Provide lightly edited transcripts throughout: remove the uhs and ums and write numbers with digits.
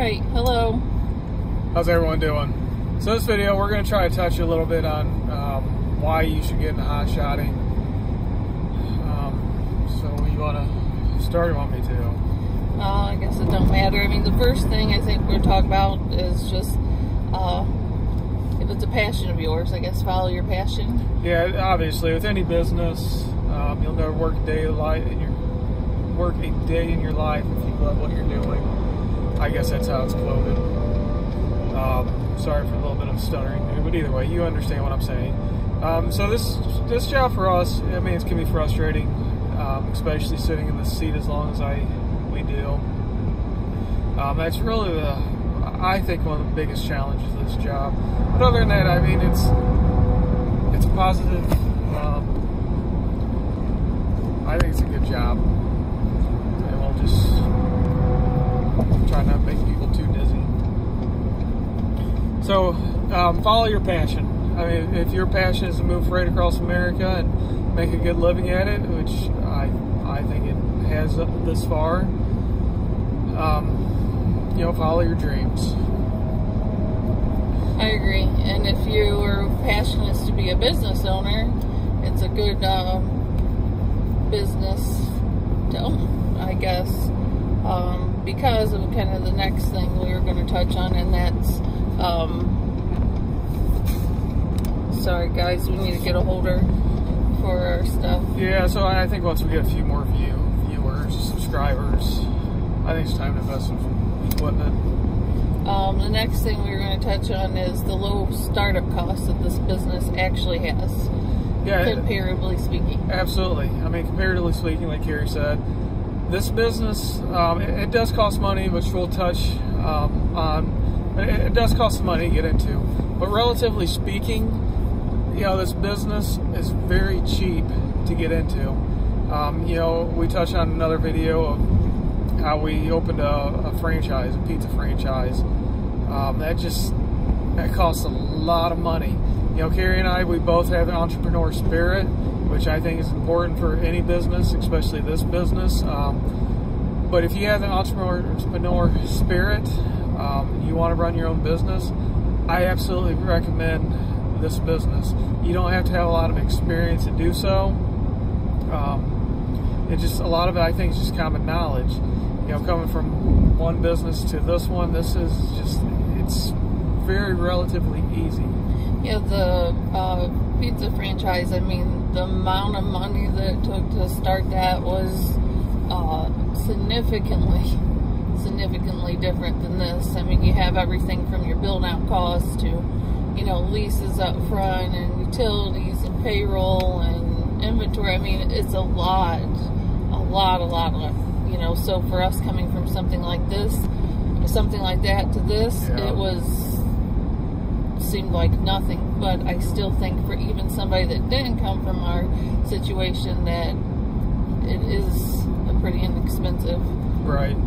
Alright, hello. How's everyone doing? So this video, we're going to try to touch a little bit on why you should get into hotshotting. So you want to start or want me to? I guess it don't matter. I mean, the first thing I think we're talking about is just if it's a passion of yours, I guess follow your passion. Yeah, obviously, with any business, you'll never work a day in your life if you love what you're doing. I guess that's how it's quoted. Sorry for a little bit of stuttering there, but either way, you understand what I'm saying. So this job for us, I mean, it can be frustrating, especially sitting in the seat as long as we do. That's really I think one of the biggest challenges of this job. But other than that, I mean, it's a positive. I think it's a good job, and we'll just try not to make people too dizzy. So, follow your passion. I mean, if your passion is to move freight across America and make a good living at it, which I think it has this far, follow your dreams. I agree. And if your passion is to be a business owner, it's a good business to own, I guess. Because of kind of the next thing we were going to touch on, and that's sorry guys, we need to get a holder for our stuff. Yeah, so I think once we get a few more viewers, subscribers, I think it's time to invest in equipment. The next thing we were going to touch on is the low startup costs that this business actually has. Yeah, comparatively speaking. Absolutely. I mean, comparatively speaking, like Carrie said, this business, it does cost money, which we'll touch on. It does cost money to get into. But relatively speaking, this business is very cheap to get into. We touched on another video of how we opened a franchise, a pizza franchise. That costs a lot of money. Carrie and I, we both have an entrepreneur spirit, which I think is important for any business, especially this business. But if you have an entrepreneur spirit, you want to run your own business, I absolutely recommend this business. You don't have to have a lot of experience to do so. A lot of it, I think, is just common knowledge. Coming from one business to this one, it's very relatively easy. Yeah, the pizza franchise, I mean, the amount of money that it took to start that was significantly different than this. I mean, you have everything from your build-out costs to, leases up front and utilities and payroll and inventory. I mean, it's a lot. So for us coming from something like that to this, yeah. It seemed like nothing. But I still think for even somebody that didn't come from our situation, that it is a pretty inexpensive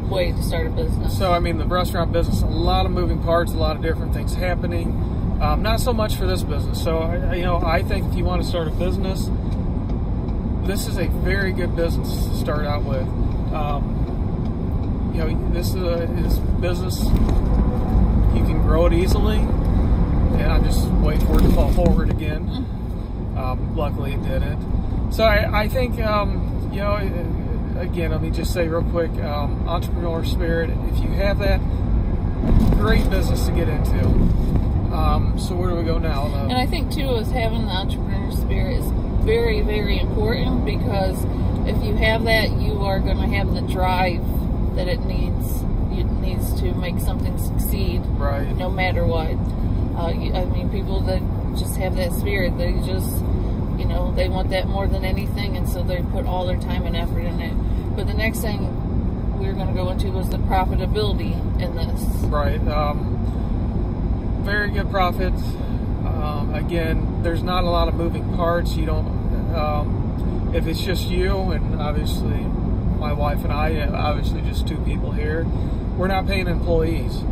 way to start a business. So, I mean, the restaurant business, a lot of moving parts, a lot of different things happening. Not so much for this business. So, I think if you want to start a business, this is a very good business to start out with. This business, you can grow it easily, and I'm just waiting for it to fall forward again. Luckily it didn't. So I think, again, let me just say real quick, entrepreneur spirit, if you have that, great business to get into. So where do we go now? And I think too, is having the entrepreneur spirit is very, very important, because if you have that, you are going to have the drive that it needs to make something succeed, right? No matter what. I mean, people that just have that spirit, they just, they want that more than anything, and so they put all their time and effort in it. But the next thing we were going to go into was the profitability in this. Right. Very good profits. Again, there's not a lot of moving parts. You don't, if it's just you, and obviously my wife and I, obviously just two people here, we're not paying employees.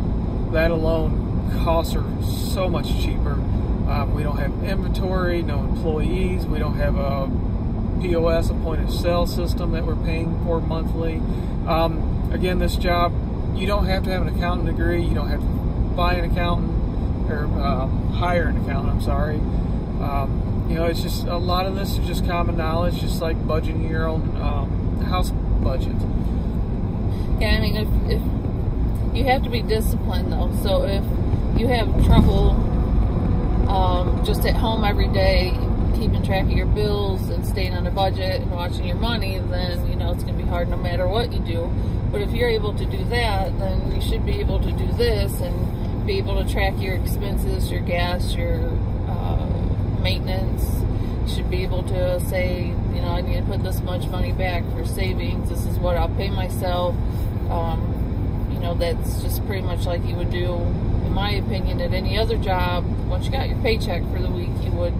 That alone, costs are so much cheaper. We don't have inventory, no employees. We don't have a POS, a point of sale system that we're paying for monthly. Again, this job You don't have to have an accounting degree. You don't have to buy an accountant or hire an accountant. I'm sorry. It's just a lot of this is just common knowledge, just like budgeting your own house budget. Yeah, I mean, if you have to be disciplined though. So if you have trouble just at home every day keeping track of your bills and staying on a budget and watching your money, then it's going to be hard no matter what you do. But if you're able to do that, then you should be able to do this and be able to track your expenses, your gas, your maintenance. You should be able to say, I need to put this much money back for savings. This is what I'll pay myself. That's just pretty much like you would do, in my opinion, at any other job. Once you got your paycheck for the week, you would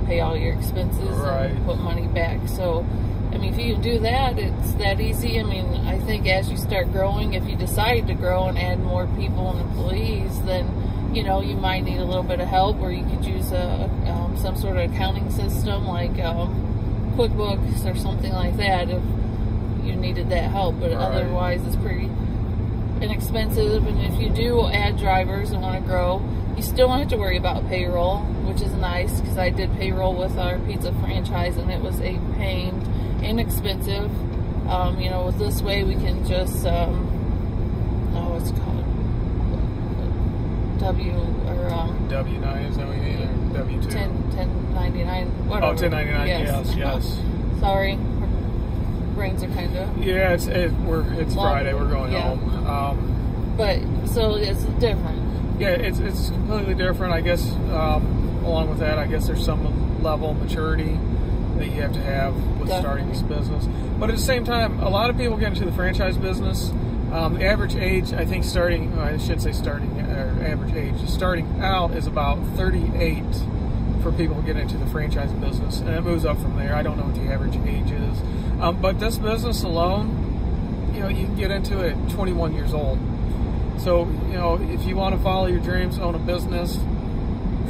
pay all your expenses and put money back. So, I mean, if you do that, it's that easy. I mean, I think as you start growing, if you decide to grow and add more people and employees, then, you might need a little bit of help, or you could use some sort of accounting system like QuickBooks or something like that if you needed that help. But otherwise, it's pretty inexpensive. And if you do add drivers and want to grow, you still don't have to worry about payroll, which is nice, because I did payroll with our pizza franchise and it was a pain, inexpensive. With this way we can just what's it called, W9, is that what you mean, or W2? 1099, whatever. Oh, 1099, yes. Sorry, brains are kind of... Yeah, it's Friday, we're going home. But, so it's different. Yeah, it's completely different. I guess, along with that, I guess there's some level of maturity that you have to have with starting this business. But at the same time, a lot of people get into the franchise business. The average age, I think starting out is about 38 for people who get into the franchise business. And it moves up from there. I don't know what the average age is. But this business alone, you can get into it at 21 years old. So, if you want to follow your dreams, own a business,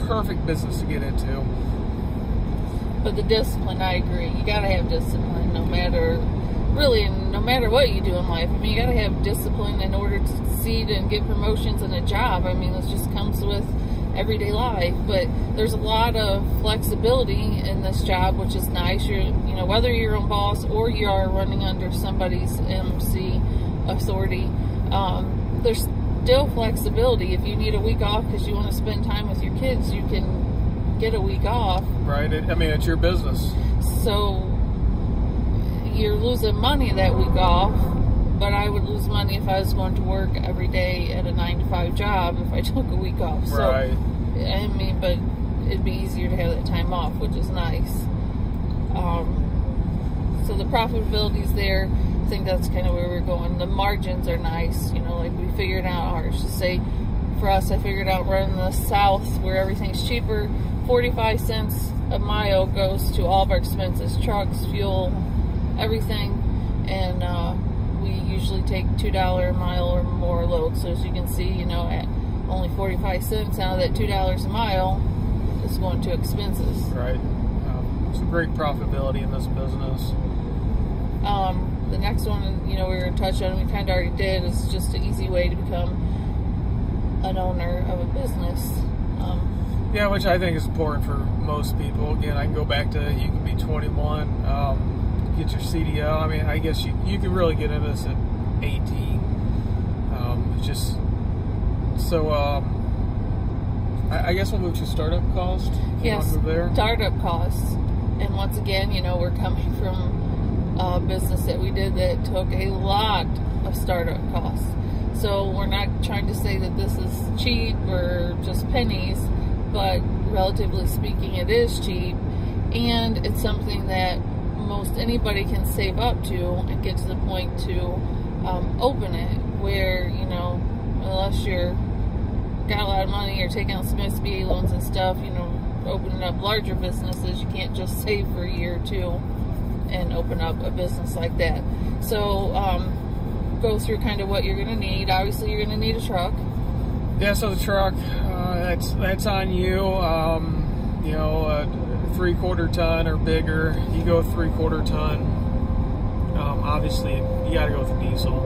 perfect business to get into. But the discipline, I agree. You got to have discipline no matter what you do in life. I mean, you got to have discipline in order to succeed and get promotions in a job. I mean, this just comes with everyday life. But there's a lot of flexibility in this job, which is nice. Whether you're your own boss or you are running under somebody's MC authority, there's still flexibility. If you need a week off because you want to spend time with your kids, you can get a week off. Right. It's your business. So you're losing money that week off, but I would lose money if I was going to work every day at a 9-to-5 job if I took a week off. Right. So, but it'd be easier to have that time off, which is nice. So the profitability's there. I think that's kind of where we're going. The margins are nice, like we figured out ours. Just say, for us, I figured out running the south where everything's cheaper. 45 cents a mile goes to all of our expenses, trucks, fuel, everything, and we usually take $2 a mile or more load. So as you can see, at only 45 cents out of that $2 a mile is going to expenses. Right. It's a great profitability in this business. The next one, we were going to touch on, we kind of already did, is just an easy way to become an owner of a business. Yeah, which I think is important for most people. Again, I can go back to, you can be 21, get your CDL. I guess you can really get into this at 18. I guess we'll move to startup cost. Yes, startup costs. And once again, we're coming from a business that we did that took a lot of startup costs. So we're not trying to say that this is cheap or just pennies, but relatively speaking, it is cheap, and it's something that most anybody can save up to and get to the point to open it, where, unless you're got a lot of money or taking out some SBA loans and stuff, opening up larger businesses, you can't just save for a year or two and open up a business like that. So go through kind of what you're going to need. Obviously, you're going to need a truck. Yeah, so the truck, that's on you. A 3/4 ton or bigger. You go 3/4 ton. Obviously, you got to go with diesel.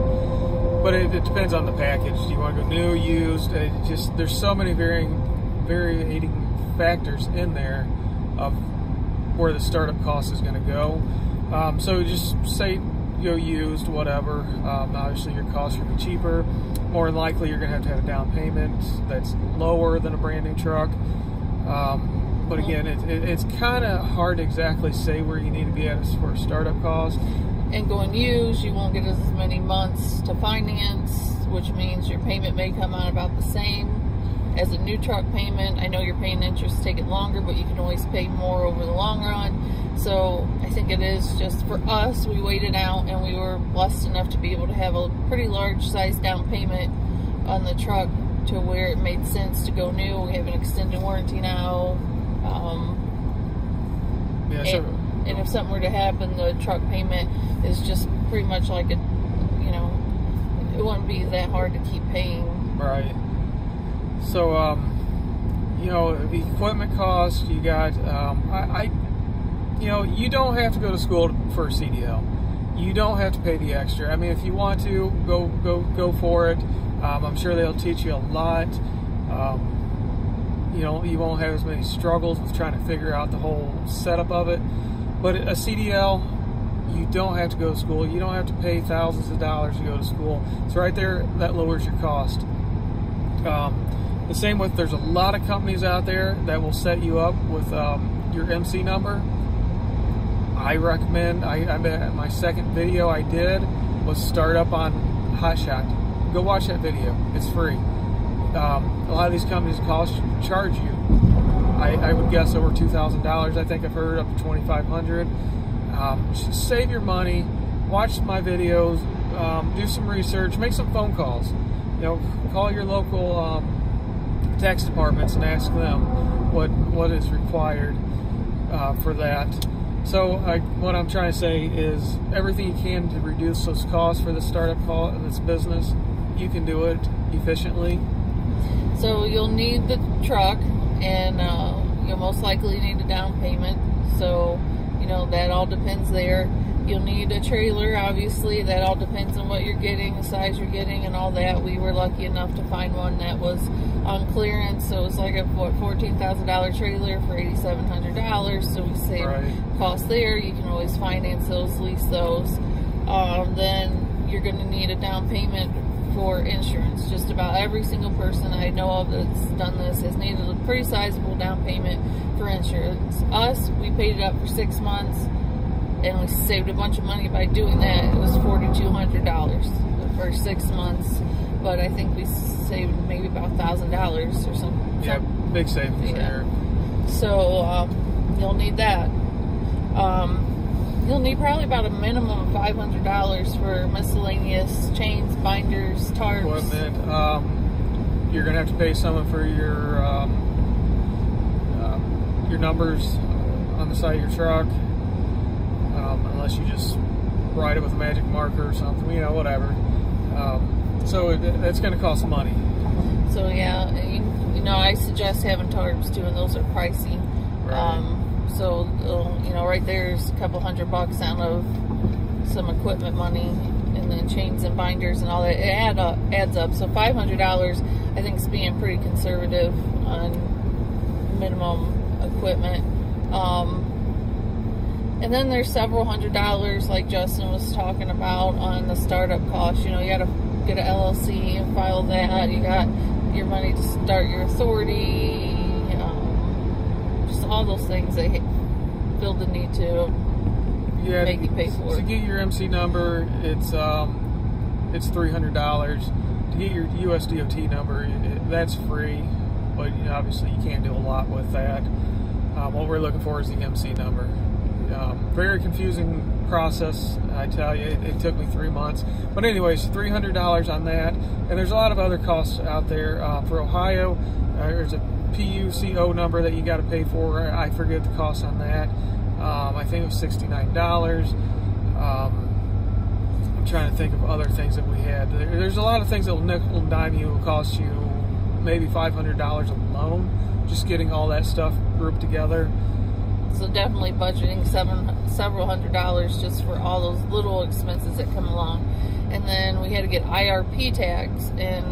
But it depends on the package. Do you want to go new, used? There's so many varying factors in there of where the startup cost is going to go. So just say go used, whatever. Obviously your costs will be cheaper. More than likely you're going to have a down payment that's lower than a brand new truck. But again, it's kind of hard to exactly say where you need to be at as for a startup cost. And going used, you won't get as many months to finance, which means your payment may come out about the same as a new truck payment. I know you're paying interest to take it longer, but you can always pay more over the long run. So I think it is just for us, we waited out and we were blessed enough to be able to have a pretty large size down payment on the truck to where it made sense to go new. We have an extended warranty now. And if something were to happen, the truck payment is just pretty much like it wouldn't be that hard to keep paying. Right. So, the equipment cost, you got, you don't have to go to school for a CDL. You don't have to pay the extra. I mean, if you want to, go for it. I'm sure they'll teach you a lot. You won't have as many struggles with trying to figure out the whole setup of it. But a CDL, you don't have to go to school. You don't have to pay thousands of dollars to go to school. So right there, that lowers your cost. The same with, there's a lot of companies out there that will set you up with your MC number. I recommend, my second video I did was start up on Hotshot. Go watch that video. It's free. A lot of these companies charge you, I would guess, over $2,000. I think I've heard up to $2,500. Save your money, watch my videos, do some research, make some phone calls. Call your local tax departments and ask them what is required for that. So what I'm trying to say is everything you can to reduce those costs for the startup cost of this business, you can do it efficiently. So you'll need the truck, and you'll most likely need a down payment. So, that all depends there. You'll need a trailer, obviously. That all depends on what you're getting, the size you're getting, and all that. We were lucky enough to find one that was on clearance. So it was like a $14,000 trailer for $8,700. So we saved costs there. You can always finance those, lease those. Then you're going to need a down payment for insurance. Just about every single person I know of that's done this has needed a pretty sizable down payment for insurance. Us, we paid it up for 6 months, and we saved a bunch of money by doing that. It was $4,200 for 6 months, but I think we saved maybe about $1,000 or something. Yeah, big savings there. So you'll need that. You'll need probably about a minimum of $500 for miscellaneous chains, binders, tarps. Equipment. You're going to have to pay someone for your numbers on the side of your truck, unless you just write it with a magic marker or something, whatever. So that's going to cost money. So yeah, I suggest having tarps too, and those are pricey. Right. So, right there's a couple $100 out of some equipment money, and then chains and binders and all that. It adds up. So $500, I think, is being pretty conservative on minimum equipment. And then there's several $100s, like Justin was talking about, on the startup cost. You got to get an LLC and file that. You got your money to start your authority. All those things they feel the need to make you pay for. To get your MC number, it's $300. To get your USDOT number, that's free, but obviously you can't do a lot with that. What we're looking for is the MC number. Very confusing process, I tell you. It took me 3 months, but anyways, $300 on that. And there's a lot of other costs out there. For Ohio, there's a PUCO number that you got to pay for. I forget the cost on that. I think it was $69. I'm trying to think of other things that we had. There's a lot of things that will nickel and dime you. Will cost you maybe $500 alone, just getting all that stuff grouped together. So definitely budgeting several $100s just for all those little expenses that come along. And then we had to get IRP tags, and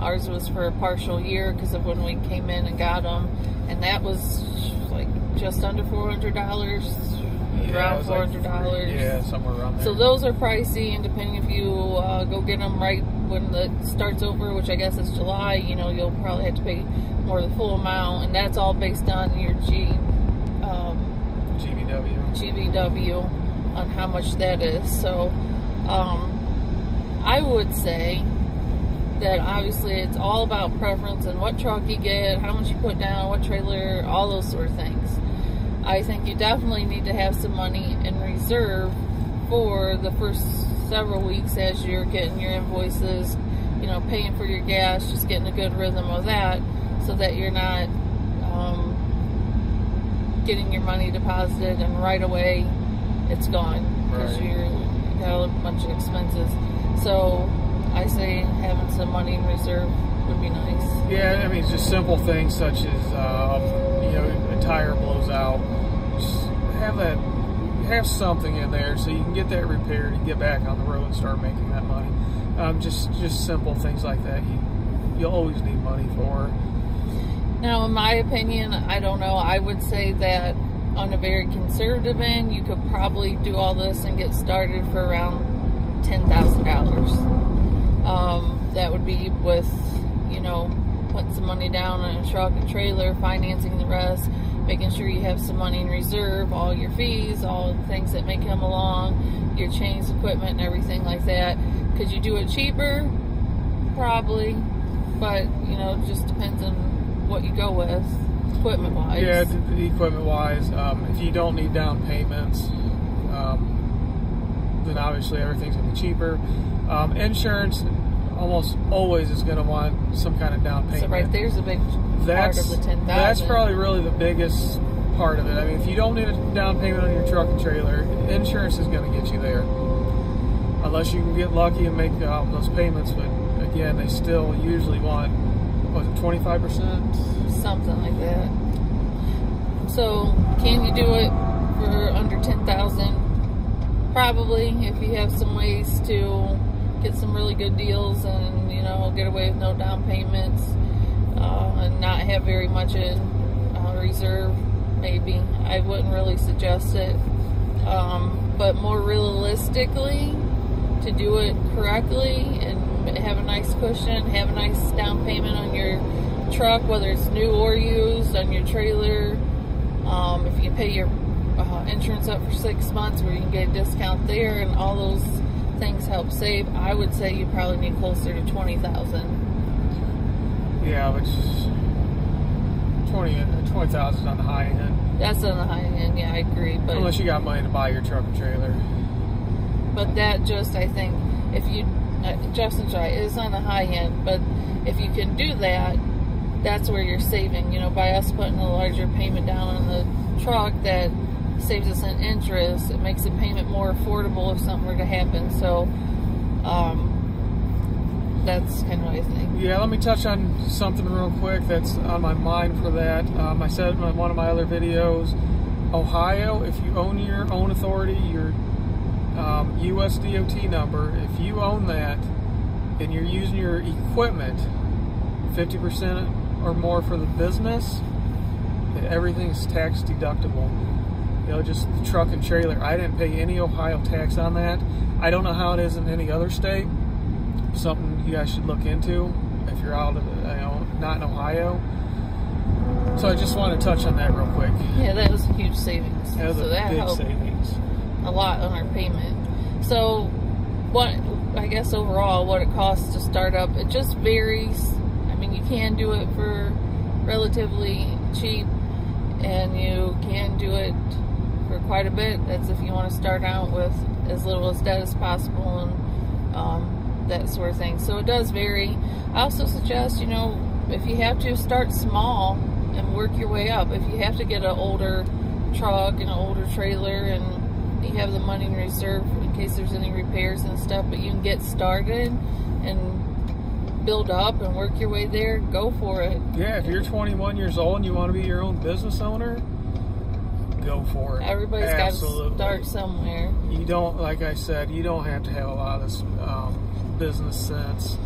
ours was for a partial year because of when we came in and got them, and that was like just under $400, around $400. Yeah, somewhere around there. So those are pricey, and depending if you go get them right when it starts over, which I guess is July, you know, you'll probably have to pay more the full amount, and that's all based on your GVW on how much that is. So I would say that obviously it's all about preference and what truck you get, how much you put down, what trailer, all those sort of things. I think you definitely need to have some money in reserve for the first several weeks as you're getting your invoices, you know, paying for your gas, just getting a good rhythm of that, so that you're not getting your money deposited and right away it's gone because you got a bunch of expenses. So I say having some money in reserve would be nice. Yeah, I mean, it's just simple things such as, you know, a tire blows out. Just have something in there so you can get that repaired and get back on the road and start making that money. Just simple things like that. You'll always need money for. Now, in my opinion, I don't know. I would say that on a very conservative end, you could probably do all this and get started for around $10,000. That would be with, you know, putting some money down on a truck and trailer, financing the rest, making sure you have some money in reserve, all your fees, all the things that may come along, your chains, equipment, and everything like that. Could you do it cheaper? Probably. But, you know, it just depends on what you go with, equipment-wise. Yeah, equipment-wise. If you don't need down payments, then obviously everything's going to be cheaper. Insurance almost always is going to want some kind of down payment. So right there's a big part of the $10,000. That's probably really the biggest part of it. I mean, if you don't need a down payment on your truck and trailer, insurance is going to get you there. Unless you can get lucky and make those payments, but again, they still usually want, was it 25%? Something like that. So, can you do it for under $10,000? Probably, if you have some ways to get some really good deals and, you know, get away with no down payments and not have very much in reserve, maybe. I wouldn't really suggest it. But more realistically, to do it correctly and have a nice cushion, have a nice down payment on your truck, whether it's new or used, on your trailer. If you pay your insurance up for 6 months where you can get a discount there, and all those things help save, I would say you probably need closer to $20,000. Yeah, which 20,000 is on the high end. That's on the high end, yeah, I agree. But unless you got money to buy your truck and trailer. But that just, I think, if you, Justin's right, it is on the high end, but if you can do that, that's where you're saving. You know, by us putting a larger payment down on the truck, that saves us in interest. It makes the payment more affordable if something were to happen. So, that's kind of what I think. Yeah, let me touch on something real quick that's on my mind for that. I said in one of my other videos, Ohio, if you own your own authority, your US DOT number, if you own that and you're using your equipment 50% or more for the business, everything's tax deductible. You know, just the truck and trailer. I didn't pay any Ohio tax on that. I don't know how it is in any other state. Something you guys should look into if you're out of, you know, not in Ohio. So I just want to touch on that real quick. Yeah, that was a huge savings. That was a big savings. A lot on our payment. So, what, I guess overall, what it costs to start up, it just varies. I mean, you can do it for relatively cheap, and you can do it for quite a bit. That's if you want to start out with as little as debt as possible, and that sort of thing. So it does vary. I also suggest, you know, if you have to, start small and work your way up. If you have to get an older truck and an older trailer, and you have the money in reserve in case there's any repairs and stuff, but you can get started and build up and work your way there, go for it. Yeah, if you're 21 years old and you want to be your own business owner, go for it. Everybody's got to start somewhere. You don't, like I said, you don't have to have a lot of this business sense.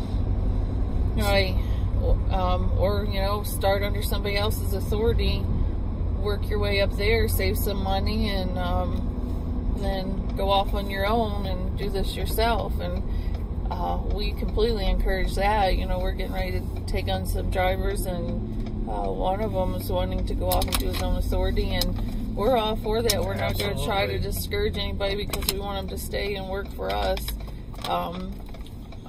Right. Or, you know, start under somebody else's authority, work your way up there, save some money, and then go off on your own and do this yourself. And we completely encourage that. You know, we're getting ready to take on some drivers, and one of them is wanting to go off and do his own authority, and we're all for that. We're not going to try to discourage anybody because we want them to stay and work for us.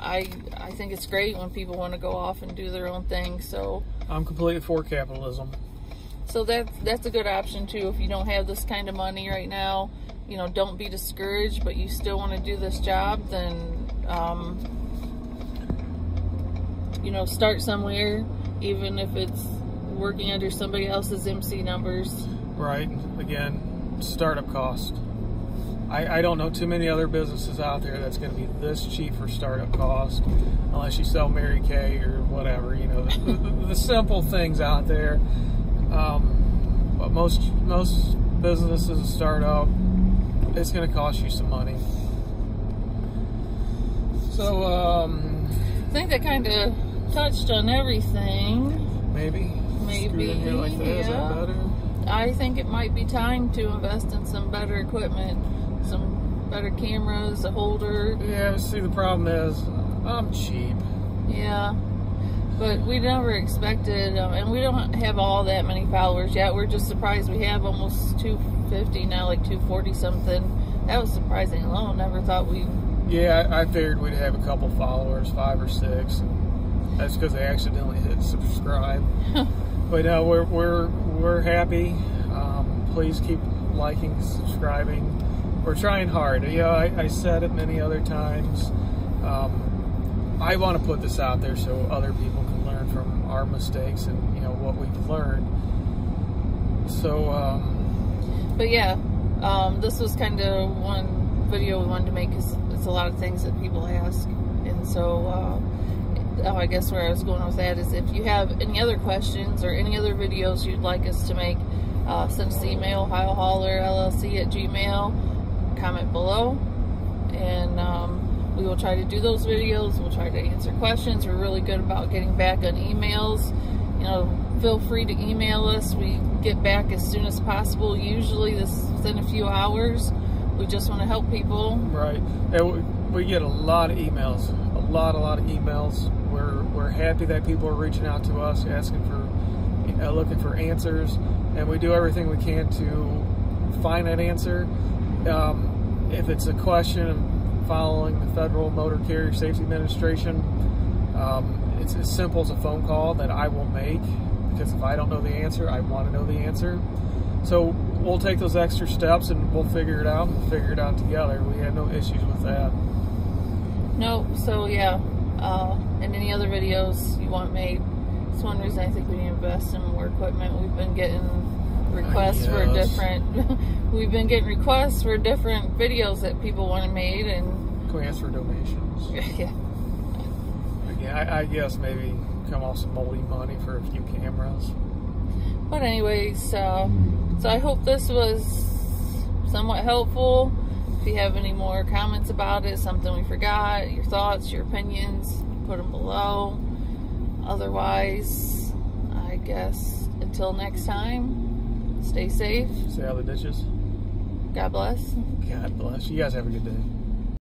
I think it's great when people want to go off and do their own thing. So I'm completely for capitalism. So that's a good option too. If you don't have this kind of money right now, you know, don't be discouraged, but you still want to do this job, then you know, start somewhere, even if it's working under somebody else's MC numbers. Right. Again, startup cost. I don't know too many other businesses out there that's going to be this cheap for startup cost, unless you sell Mary Kay or whatever, you know, the simple things out there. But most businesses start up, it's going to cost you some money. So, I think that kind of touched on everything. Maybe. Maybe, like that. Yeah. Is that better? I think it might be time to invest in some better equipment, some better cameras, a holder. Yeah, see, the problem is, I'm cheap. Yeah, but we never expected, and we don't have all that many followers yet. We're just surprised we have almost 250 now, like 240 something. That was surprising alone. Never thought we. Yeah, I figured we'd have a couple followers, 5 or 6. And that's because they accidentally hit subscribe. But no, we're happy. Please keep liking, subscribing. We're trying hard. You know, I said it many other times. I want to put this out there so other people can learn from our mistakes and, you know, what we've learned. So, but yeah, this was kind of one video we wanted to make because it's a lot of things that people ask, and so I guess where I was going with that is if you have any other questions or any other videos you'd like us to make, send us an email, ohiohollerllc@gmail.com, comment below, and we will try to do those videos. We'll try to answer questions. We're really good about getting back on emails. You know, feel free to email us. We get back as soon as possible, usually within a few hours. We just want to help people. Right. And we get a lot of emails, a lot of emails. We're happy that people are reaching out to us, asking for, looking for answers, and we do everything we can to find that answer. If it's a question following the Federal Motor Carrier Safety Administration, it's as simple as a phone call that I will make, because if I don't know the answer, I want to know the answer. So we'll take those extra steps and we'll figure it out, and we'll figure it out together. We had no issues with that. No, so yeah, and any other videos you want made. It's one reason I think we need to invest in more equipment. We've been getting requests for different, we've been getting requests for different videos that people want made, and can we ask for donations? Yeah. Again, I guess maybe come off some moldy money for a few cameras. But anyways, so I hope this was somewhat helpful. If you have any more comments about it, something we forgot, your thoughts, your opinions, put them below. Otherwise, I guess until next time, stay safe. Stay out of the ditches. God bless. God bless. You guys have a good day.